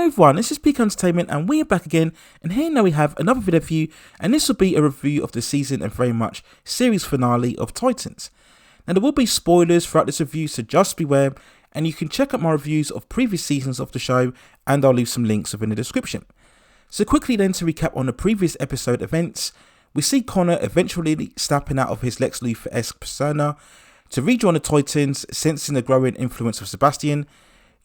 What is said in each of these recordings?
Hello everyone, this is Peak Entertainment and we are back again, and here now we have another video for you, and this will be a review of the season and very much series finale of Titans. Now there will be spoilers throughout this review, so just beware, and you can check out my reviews of previous seasons of the show, and I'll leave some links within the description. So quickly then, to recap on the previous episode events, we see Connor eventually snapping out of his Lex Luthor-esque persona to rejoin the Titans, sensing the growing influence of Sebastian.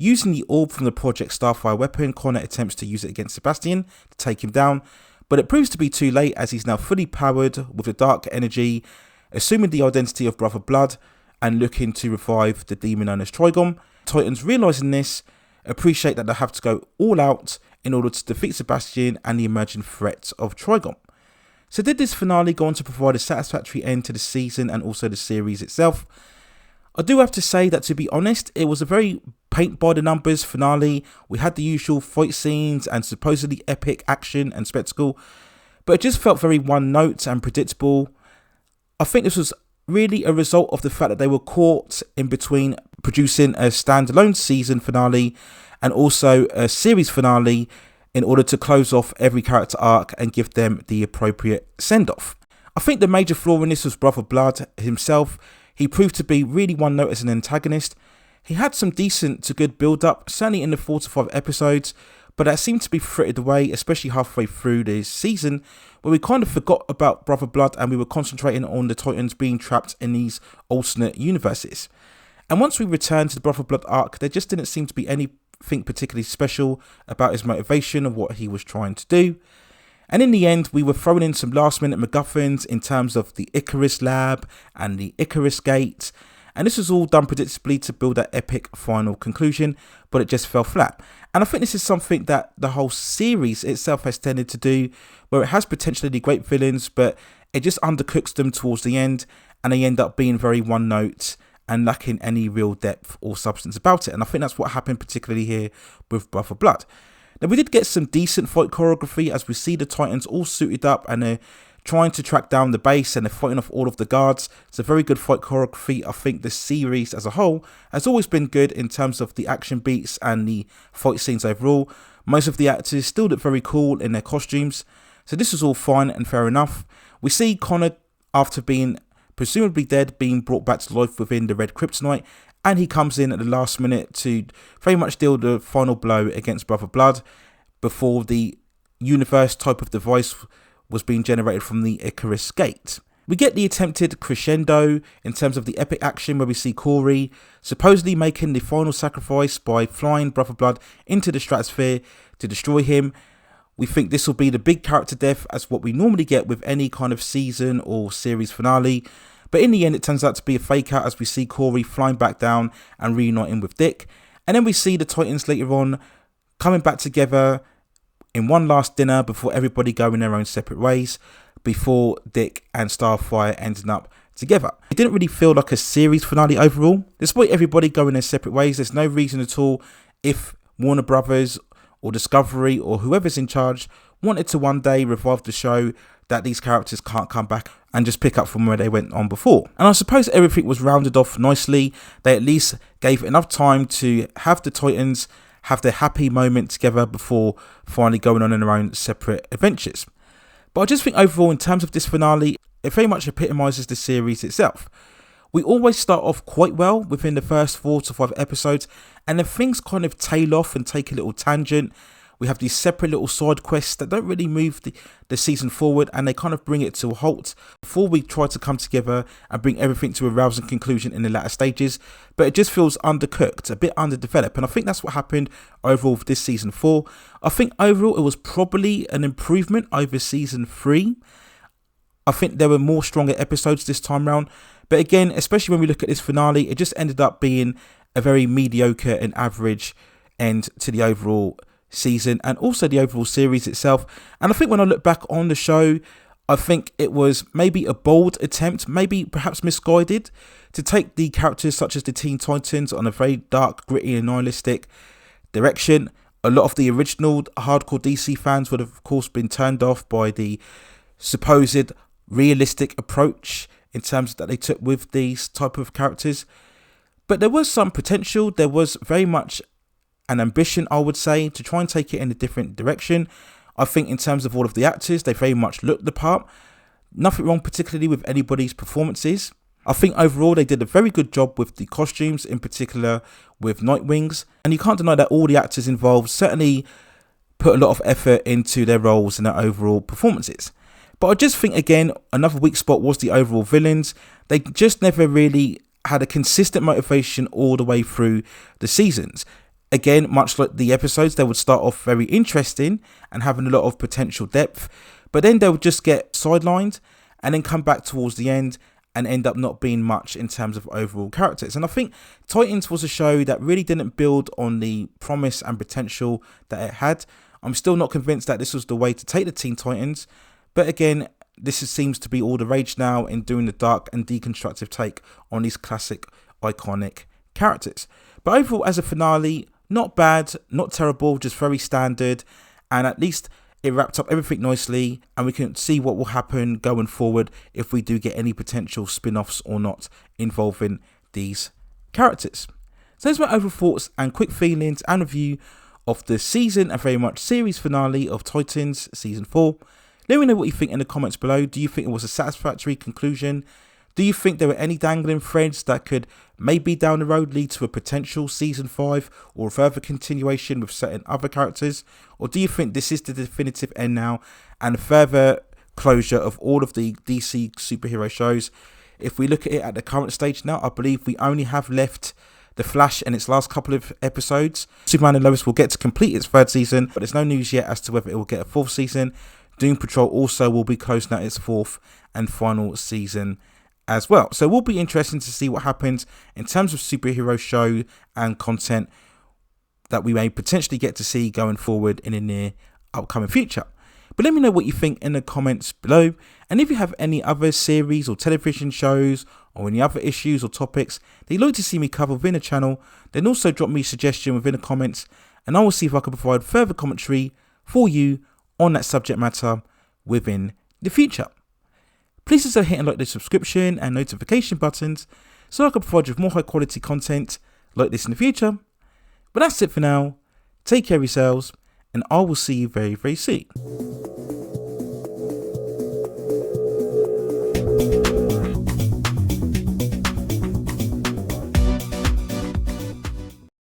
Using the orb from the Project Starfire weapon, Connor attempts to use it against Sebastian to take him down, but it proves to be too late as he's now fully powered with the dark energy, assuming the identity of Brother Blood and looking to revive the demon known as Trigon. Titans, realising this, appreciate that they have to go all out in order to defeat Sebastian and the emerging threat of Trigon. So did this finale go on to provide a satisfactory end to the season and also the series itself? I do have to say that, to be honest, it was a very paint by the numbers finale. We had the usual fight scenes and supposedly epic action and spectacle, but it just felt very one note and predictable. I think this was really a result of the fact that they were caught in between producing a standalone season finale and also a series finale in order to close off every character arc and give them the appropriate send-off. I think the major flaw in this was Brother Blood himself. He proved to be really one note as an antagonist. He had some decent to good build-up, certainly in the 4 to 5 episodes, but that seemed to be frittered away, especially halfway through this season, where we kind of forgot about Brother Blood and we were concentrating on the Titans being trapped in these alternate universes. And once we returned to the Brother Blood arc, there just didn't seem to be anything particularly special about his motivation or what he was trying to do. And in the end, we were throwing in some last minute MacGuffins in terms of the Icarus lab and the Icarus gate. And this was all done predictably to build that epic final conclusion, but it just fell flat. And I think this is something that the whole series itself has tended to do, where it has potentially great villains, but it just undercooks them towards the end, and they end up being very one note and lacking any real depth or substance about it. And I think that's what happened particularly here with Brother Blood. Now, we did get some decent fight choreography as we see the Titans all suited up and they're trying to track down the base and they're fighting off all of the guards. It's a very good fight choreography. I think the series as a whole has always been good in terms of the action beats and the fight scenes overall. Most of the actors still look very cool in their costumes, so this is all fine and fair enough. We see Connor, after being presumably dead, being brought back to life within the red kryptonite, and he comes in at the last minute to very much deal the final blow against Brother Blood before the universe type of device was being generated from the Icarus gate. We get the attempted crescendo in terms of the epic action where we see Corey supposedly making the final sacrifice by flying Brother Blood into the stratosphere to destroy him. We think this will be the big character death as what we normally get with any kind of season or series finale. But in the end, it turns out to be a fake out as we see Corey flying back down and reuniting with Dick. And then we see the Titans later on coming back together in one last dinner before everybody going their own separate ways, before Dick and Starfire ending up together. It didn't really feel like a series finale overall. Despite everybody going their separate ways, there's no reason at all if Warner Brothers or Discovery or whoever's in charge wanted to one day revive the show, that these characters can't come back and just pick up from where they went on before. And I suppose everything was rounded off nicely. They at least gave enough time to have the Titans have their happy moment together before finally going on in their own separate adventures. But I just think overall, in terms of this finale, it very much epitomises the series itself. We always start off quite well within the first 4 to 5 episodes, and then things kind of tail off and take a little tangent. We have these separate little side quests that don't really move the season forward, and they kind of bring it to a halt before we try to come together and bring everything to a rousing conclusion in the latter stages. But it just feels undercooked, a bit underdeveloped, and I think that's what happened overall with this season 4. I think overall it was probably an improvement over season 3. I think there were more stronger episodes this time around, but again, especially when we look at this finale, it just ended up being a very mediocre and average end to the overall season and also the overall series itself. And I think when I look back on the show, I think it was maybe a bold attempt, maybe perhaps misguided, to take the characters such as the Teen Titans on a very dark, gritty and nihilistic direction. A lot of the original hardcore DC fans would have, of course, been turned off by the supposed realistic approach in terms that they took with these type of characters. But there was some potential. There was very much and ambition, I would say, to try and take it in a different direction. I think in terms of all of the actors, they very much looked the part. Nothing wrong particularly with anybody's performances. I think overall they did a very good job with the costumes, in particular with Nightwing's. And you can't deny that all the actors involved certainly put a lot of effort into their roles and their overall performances. But I just think, again, another weak spot was the overall villains. They just never really had a consistent motivation all the way through the seasons. Again, much like the episodes, they would start off very interesting and having a lot of potential depth, but then they would just get sidelined and then come back towards the end and end up not being much in terms of overall characters. And I think Titans was a show that really didn't build on the promise and potential that it had. I'm still not convinced that this was the way to take the Teen Titans, but again, seems to be all the rage now in doing the dark and deconstructive take on these classic, iconic characters. But overall, as a finale, not bad, not terrible, just very standard, and at least it wrapped up everything nicely, and we can see what will happen going forward if we do get any potential spin-offs or not involving these characters. So those were my overall thoughts and quick feelings and review of the season and very much series finale of Titans Season 4. Let me know what you think in the comments below. Do you think it was a satisfactory conclusion? Do you think there were any dangling threads that could maybe down the road lead to a potential Season 5 or a further continuation with certain other characters? Or do you think this is the definitive end now and a further closure of all of the DC superhero shows? If we look at it at the current stage now, I believe we only have left The Flash in its last couple of episodes. Superman and Lois will get to complete its third season, but there's no news yet as to whether it will get a fourth season. Doom Patrol also will be closing out its fourth and final season as well. So it will be interesting to see what happens in terms of superhero show and content that we may potentially get to see going forward in the near upcoming future. But let me know what you think in the comments below. And if you have any other series or television shows or any other issues or topics that you'd like to see me cover within the channel, then also drop me a suggestion within the comments and I will see if I can provide further commentary for you on that subject matter within the future. Please consider hitting like the subscription and notification buttons so I can provide you with more high quality content like this in the future. But that's it for now. Take care of yourselves and I will see you very, very soon.